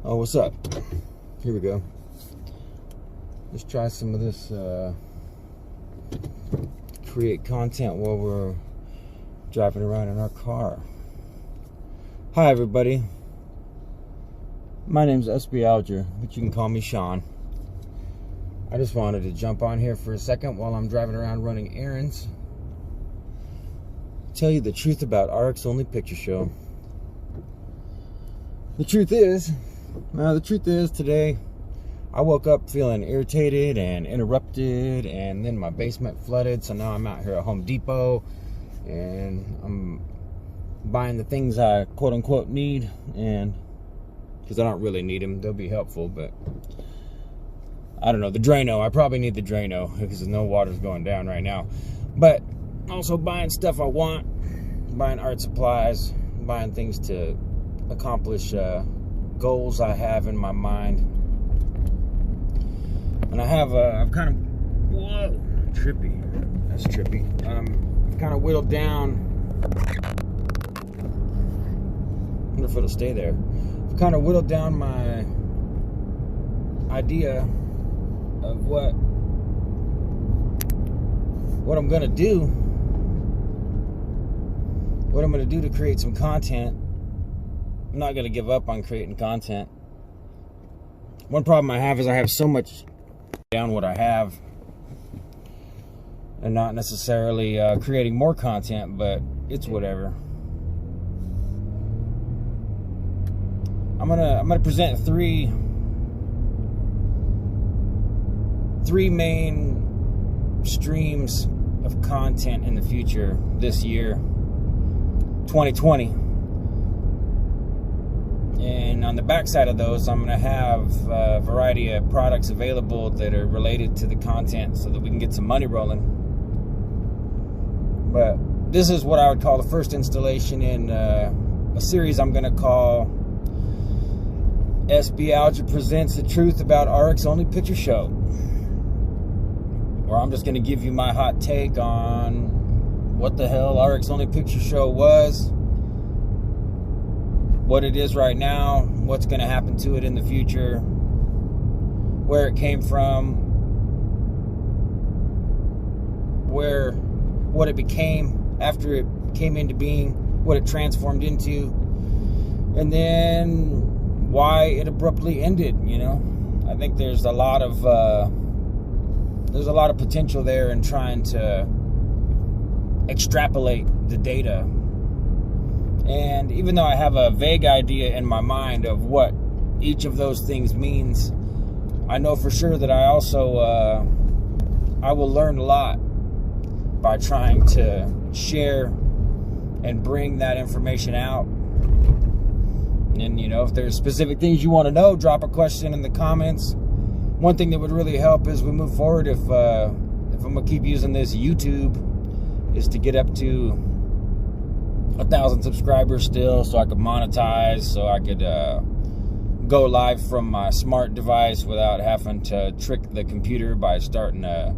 Oh, what's up? Here we go. Let's try some of this create content while we're driving around in our car. Hi everybody. My name's Alger, but you can call me Sean. I just wanted to jump on here for a second while I'm driving around running errands. Tell you the truth about RX Only Picture Show. The truth is today I woke up feeling irritated and interrupted, and then my basement flooded, so now I'm out here at Home Depot and I'm buying the things I quote unquote need, and because I don't really need them, they'll be helpful, but I don't know, the Drano, I probably need the Drano because no water's going down right now. But also buying stuff I want, buying art supplies, buying things to accomplish goals I have in my mind. And I've kind of, whoa, trippy, that's trippy. I've kind of whittled down, I wonder if it'll stay there. I've kind of whittled down my idea of what I'm gonna do, to create some content. I'm not gonna give up on creating content. One problem I have is I have so much down what I have and not necessarily creating more content, but it's whatever. I'm gonna present three main streams of content in the future this year, 2020. And on the backside of those, I'm going to have a variety of products available that are related to the content so that we can get some money rolling. But this is what I would call the first installation in a series I'm going to call SB Alger Presents the Truth About RX Only Picture Show, where I'm just going to give you my hot take on what the hell RX Only Picture Show was, what it is right now, what's going to happen to it in the future, where it came from, what it became after it came into being, what it transformed into, and then why it abruptly ended. You know, I think there's a lot of potential there in trying to extrapolate the data. And even though I have a vague idea in my mind of what each of those things means, I know for sure that I also I will learn a lot by trying to share and bring that information out. And you know, if there's specific things you want to know, drop a question in the comments. One thing that would really help as we move forward, if I'm gonna keep using this YouTube, is to get up to 1,000 subscribers still, so I could monetize, so I could go live from my smart device without having to trick the computer by starting a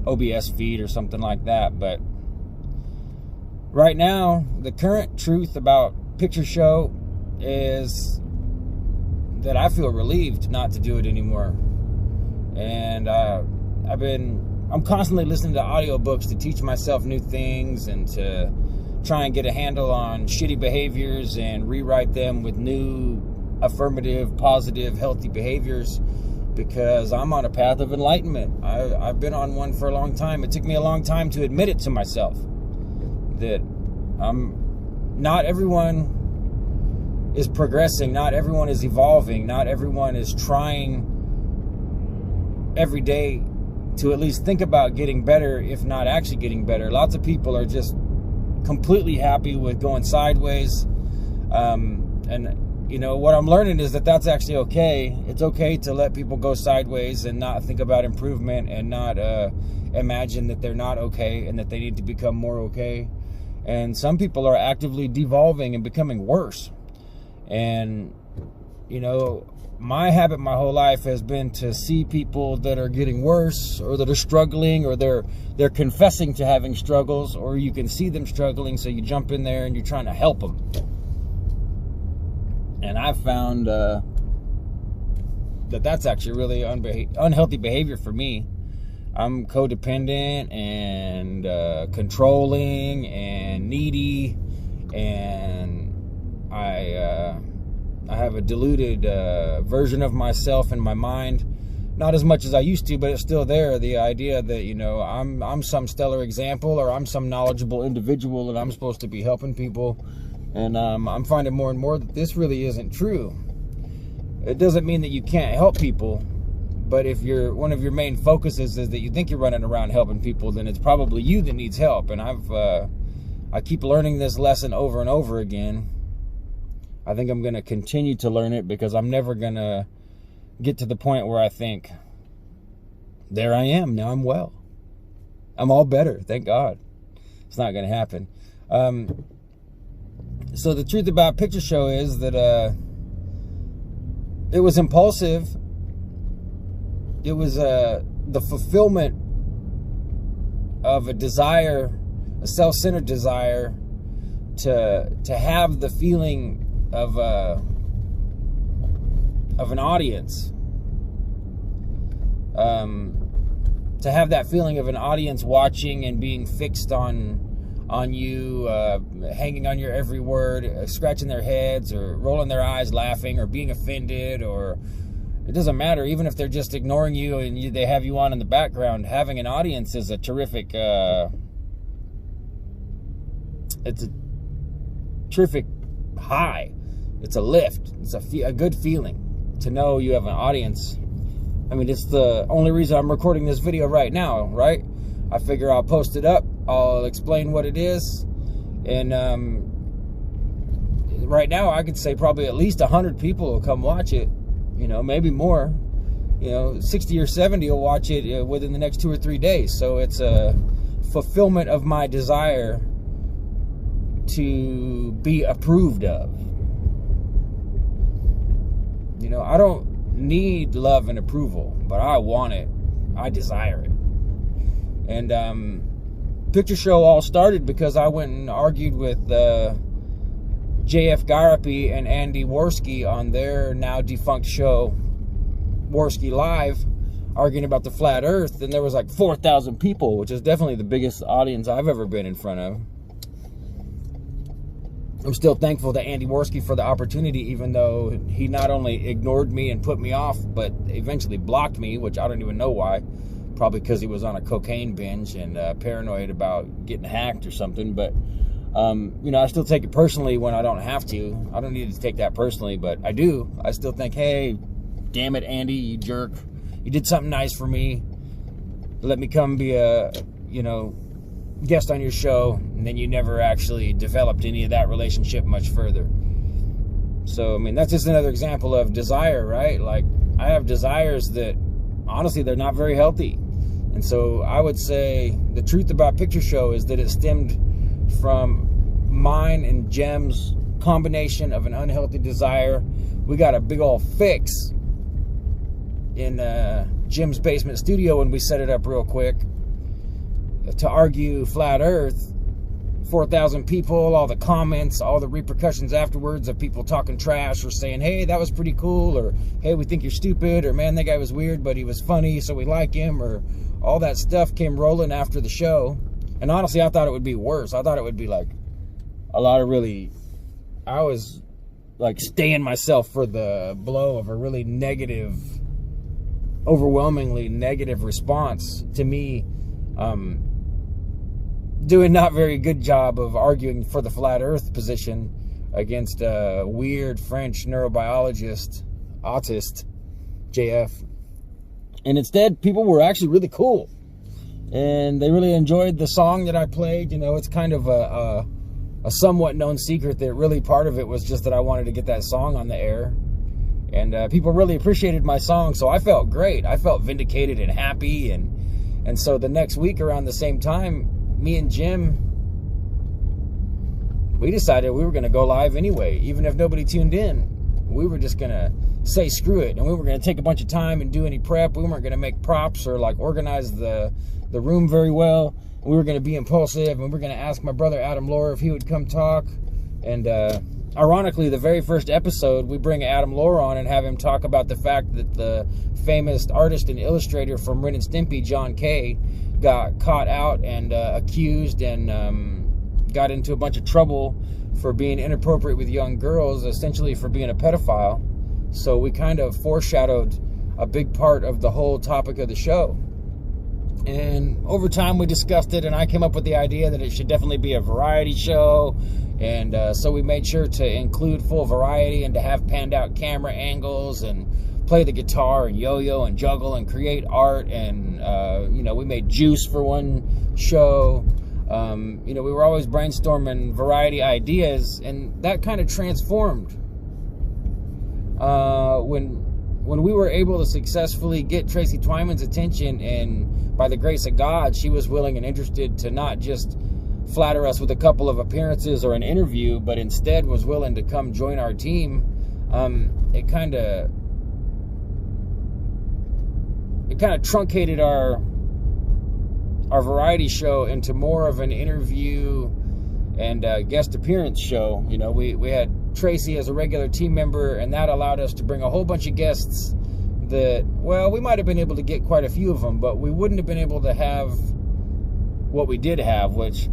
OBS feed or something like that. But right now, the current truth about Picture Show is that I feel relieved not to do it anymore. And I'm constantly listening to audiobooks to teach myself new things and to try and get a handle on shitty behaviors and rewrite them with new affirmative, positive, healthy behaviors, because I'm on a path of enlightenment. I've been on one for a long time. It took me a long time to admit it to myself that not everyone is progressing, not everyone is evolving, not everyone is trying every day to at least think about getting better, if not actually getting better. Lots of people are just completely happy with going sideways, and you know what I'm learning is that that's actually okay. It's okay to let people go sideways and not think about improvement, and not imagine that they're not okay and that they need to become more okay. And some people are actively devolving and becoming worse. And you know, my habit my whole life has been to see people that are getting worse, or that are struggling, or they're confessing to having struggles, or you can see them struggling, so you jump in there and you're trying to help them. And I've found that's actually really unhealthy behavior for me. I'm codependent and controlling and needy, and I have a diluted version of myself in my mind. Not as much as I used to, but it's still there. The idea that, you know, I'm some stellar example, or I'm some knowledgeable individual, and I'm supposed to be helping people. And I'm finding more and more that this really isn't true. It doesn't mean that you can't help people, but if one of your main focuses is that you think you're running around helping people, then it's probably you that needs help. And I keep learning this lesson over and over again. I think I'm going to continue to learn it, because I'm never going to get to the point where I think, there I am, now I'm well, I'm all better, thank God. It's not going to happen. So the truth about Picture Show is that it was impulsive. It was the fulfillment of a desire, a self-centered desire to have the feeling of an audience, to have that feeling of an audience watching and being fixed on you, hanging on your every word, scratching their heads or rolling their eyes, laughing or being offended, or it doesn't matter. Even if they're just ignoring you and they have you on in the background, having an audience is a terrific it's a terrific high. It's a lift. It's a good feeling to know you have an audience. I mean, it's the only reason I'm recording this video right now, right? I figure I'll post it up, I'll explain what it is, and right now I could say probably at least 100 people will come watch it, you know, maybe more, you know, 60 or 70 will watch it within the next 2 or 3 days. So it's a fulfillment of my desire to be approved of. You know, I don't need love and approval, but I want it. I desire it. And Picture Show all started because I went and argued with J.F. Garapi and Andy Worski on their now defunct show, Worski Live, arguing about the flat earth. And there was like 4,000 people, which is definitely the biggest audience I've ever been in front of. I'm still thankful to Andy Worski for the opportunity, even though he not only ignored me and put me off, but eventually blocked me, which I don't even know why. Probably because he was on a cocaine binge and paranoid about getting hacked or something. But, you know, I still take it personally when I don't have to. I don't need to take that personally, but I do. I still think, hey, damn it, Andy, you jerk. You did something nice for me. Let me come be a, you know, guest on your show, and then you never actually developed any of that relationship much further. So, I mean, that's just another example of desire, right? Like, I have desires that, honestly, they're not very healthy. And so I would say the truth about Picture Show is that it stemmed from mine and Jem's combination of an unhealthy desire. We got a big old fix in Jim's basement studio when we set it up real quick to argue flat earth. 4,000 people, all the comments, all the repercussions afterwards of people talking trash or saying, hey, that was pretty cool, or hey, we think you're stupid, or man, that guy was weird, but he was funny, so we like him, or all that stuff came rolling after the show. And honestly, I thought it would be worse. I thought it would be like a lot of really, I was like staying myself for the blow of a really negative, overwhelmingly negative response to me doing not very good job of arguing for the flat earth position against a weird French neurobiologist, autist, JF. And instead, people were actually really cool. And they really enjoyed the song that I played. You know, it's kind of a somewhat known secret that really part of it was just that I wanted to get that song on the air. And people really appreciated my song, so I felt great. I felt vindicated and happy. And so the next week around the same time, me and Jim, we decided we were going to go live anyway. Even if nobody tuned in, we were just going to say screw it. And we were going to take a bunch of time and do any prep. We weren't going to make props or like organize the room very well. We were going to be impulsive, and we were going to ask my brother Adam Lohr if he would come talk. And ironically, the very first episode, we bring Adam Lohr on and have him talk about the fact that the famous artist and illustrator from Ren and Stimpy, John Kay, got caught out and accused and got into a bunch of trouble for being inappropriate with young girls, essentially for being a pedophile. So we kind of foreshadowed a big part of the whole topic of the show. And over time we discussed it, and I came up with the idea that it should definitely be a variety show. And so we made sure to include full variety and to have panned out camera angles and play the guitar and yo-yo and juggle and create art. And, you know, we made juice for one show. You know, we were always brainstorming variety ideas, and that kind of transformed when we were able to successfully get Tracy Twyman's attention, and by the grace of God, she was willing and interested to not just flatter us with a couple of appearances or an interview, but instead was willing to come join our team. It kind of truncated our variety show into more of an interview and guest appearance show. You know, we had Tracy as a regular team member, and that allowed us to bring a whole bunch of guests that, well, we might have been able to get quite a few of them, but we wouldn't have been able to have what we did have, which,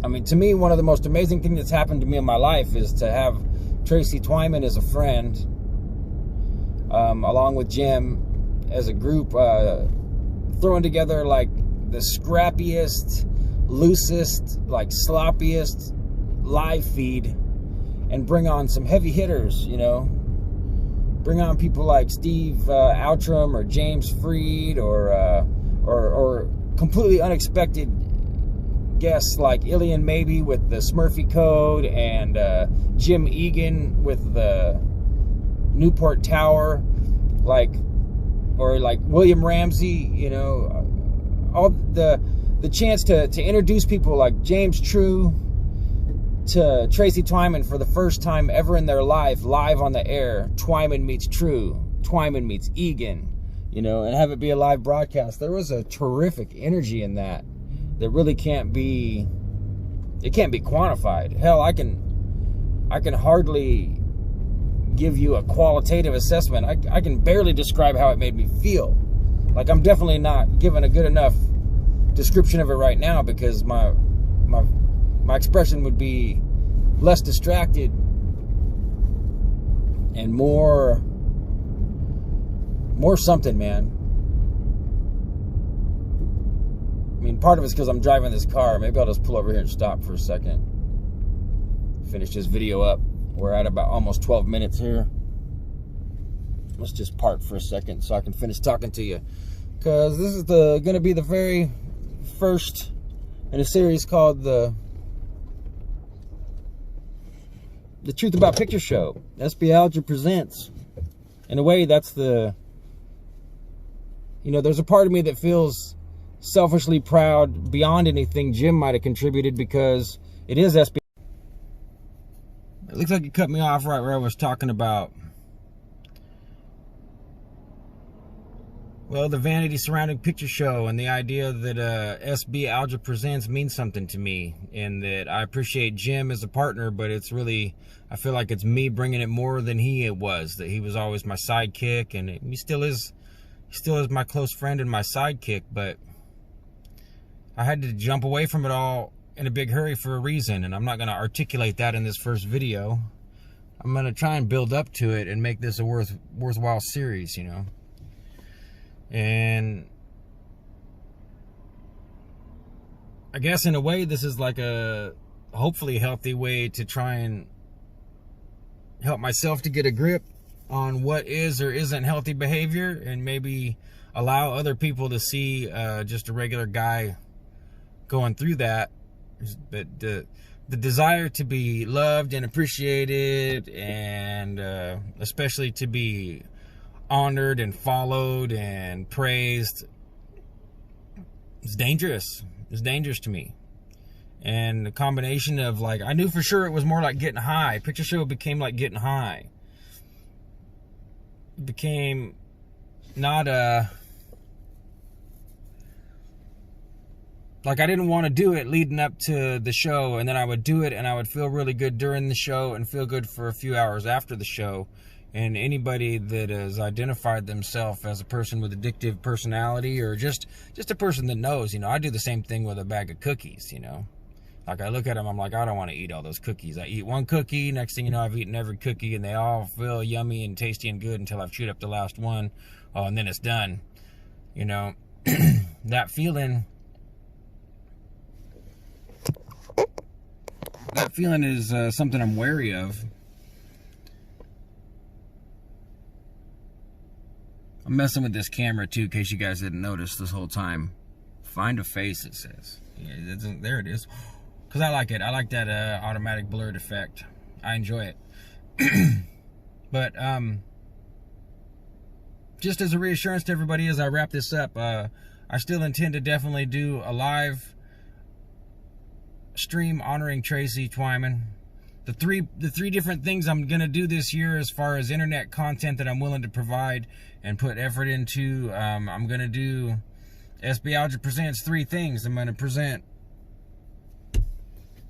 I mean, to me, one of the most amazing things that's happened to me in my life is to have Tracy Twyman as a friend, along with Jim as a group, throwing together like the scrappiest, loosest, like sloppiest live feed, and bring on some heavy hitters, you know. Bring on people like Steve Outram or James Freed, or completely unexpected guests like Ilian Maybe with the Smurfy Code, and Jim Egan with the Newport Tower, or like William Ramsey, you know. All the chance to introduce people like James True to Tracy Twyman for the first time ever in their life, live on the air. Twyman meets True, Twyman meets Egan, you know, and have it be a live broadcast. There was a terrific energy in that really can't be quantified. Hell, I can hardly give you a qualitative assessment. I can barely describe how it made me feel. Like, I'm definitely not giving a good enough description of it right now, because my expression would be less distracted and more something, man. I mean, part of it's because I'm driving this car. Maybe I'll just pull over here and stop for a second. Finish this video up. We're at about almost 12 minutes here. Let's just park for a second so I can finish talking to you, because this is going to be the very first in a series called the Truth About Picture Show. SB Alger presents. In a way, that's the, you know, there's a part of me that feels selfishly proud beyond anything Jim might have contributed, because it is SB. It looks like you cut me off right where I was talking about, well, the vanity surrounding Picture Show, and the idea that SB Alger Presents means something to me, and that I appreciate Jim as a partner, but it's really, I feel like it's me bringing it more than he was. That he was always my sidekick, and he still is my close friend and my sidekick, but I had to jump away from it all in a big hurry for a reason, and I'm not going to articulate that in this first video. I'm going to try and build up to it and make this a worthwhile series, you know. And I guess in a way this is like a hopefully healthy way to try and help myself to get a grip on what is or isn't healthy behavior, and maybe allow other people to see just a regular guy going through that. But the desire to be loved and appreciated, and especially to be honored and followed and praised, it's dangerous. It's dangerous to me. And the combination of, like, I knew for sure it was more like getting high. Picture Show became like getting high. It became not like, I didn't want to do it leading up to the show, and then I would do it, and I would feel really good during the show and feel good for a few hours after the show. And anybody that has identified themselves as a person with addictive personality, or just a person that knows, I do the same thing with a bag of cookies, Like, I look at them, I'm like, I don't want to eat all those cookies. I eat one cookie, next thing you know, I've eaten every cookie, and they all feel yummy and tasty and good until I've chewed up the last one. Oh, and then it's done. That feeling is something I'm wary of. I'm messing with this camera too, in case you guys didn't notice this whole time. Find a face, it says. Yeah, there it is. Because I like it. I like that automatic blurred effect. I enjoy it. But just as a reassurance to everybody as I wrap this up, I still intend to definitely do a live stream honoring Tracy Twyman. The three different things I'm gonna do this year as far as internet content that I'm willing to provide and put effort into, I'm gonna do SB Alger presents 3 things. I'm gonna present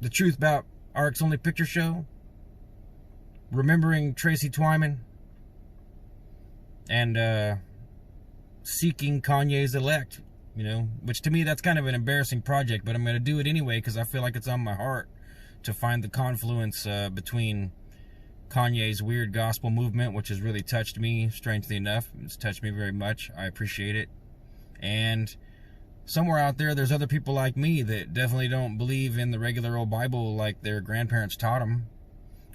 the truth about Arc's only picture show, remembering Tracy Twyman, and seeking Kanye's elect. Which to me, that's kind of an embarrassing project, but I'm going to do it anyway because I feel like it's on my heart to find the confluence between Kanye's weird gospel movement, which has really touched me, strangely enough. It's touched me very much. I appreciate it. And somewhere out there's other people like me that definitely don't believe in the regular old Bible like their grandparents taught them,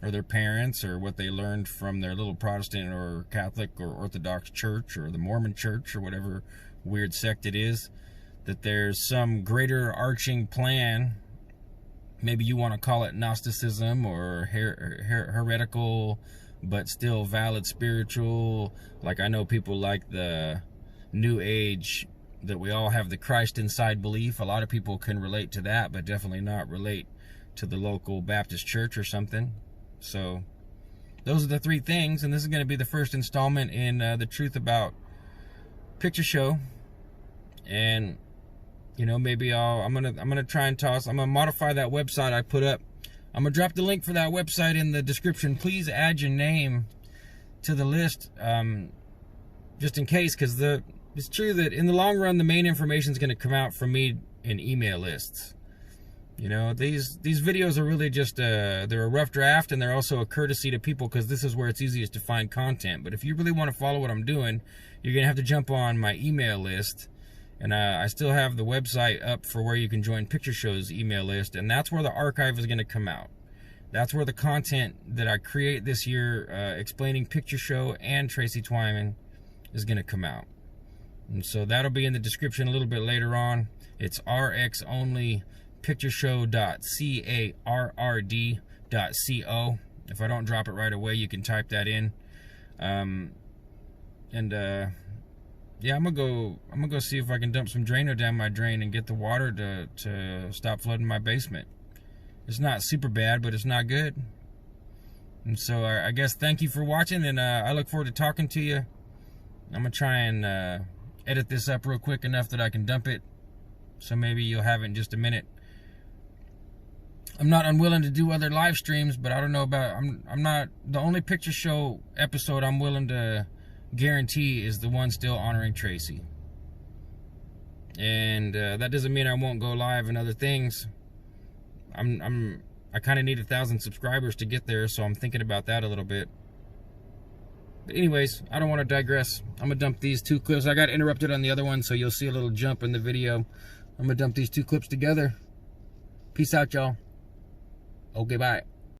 or their parents, or what they learned from their little Protestant or Catholic or Orthodox church, or the Mormon church, or whatever weird sect it is, that there's some greater arching plan. Maybe you want to call it Gnosticism or heretical, but still valid spiritual. Like, I know people like the New Age, that we all have the Christ inside belief. A lot of people can relate to that, but definitely not relate to the local Baptist church or something. So those are the 3 things, and this is going to be the first installment in the Truth About Picture Show. And maybe I'm gonna try and I'm gonna modify that website I put up. I'm gonna drop the link for that website in the description. Please add your name to the list, just in case, because it's true that in the long run the main information is going to come out from me in email lists. These videos are really just they're a rough draft, and they're also a courtesy to people because this is where it's easiest to find content. But if you really want to follow what I'm doing, you're gonna have to jump on my email list. And I still have the website up for where you can join Picture Show's email list, and that's where the archive is going to come out. That's where the content that I create this year, explaining Picture Show and Tracy Twyman, is going to come out. And so that'll be in the description a little bit later on. It's rxonlypictureshow.carrd.co. If I don't drop it right away, you can type that in. Yeah, I'm gonna go see if I can dump some Drano down my drain and get the water to stop flooding my basement. It's not super bad, but it's not good. And so I guess thank you for watching, and I look forward to talking to you. I'm gonna try and edit this up real quick enough that I can dump it, so maybe you'll have it in just a minute. I'm not unwilling to do other live streams, but I don't know about, I'm not, the only Picture Show episode I'm willing to guarantee is the one still honoring Tracy. And that doesn't mean I won't go live and other things. I kind of need 1,000 subscribers to get there, so I'm thinking about that a little bit. But anyways, I don't want to digress. I'm gonna dump these 2 clips. I got interrupted on the other one, so you'll see a little jump in the video. I'm gonna dump these 2 clips together. Peace out, y'all. Okay, bye.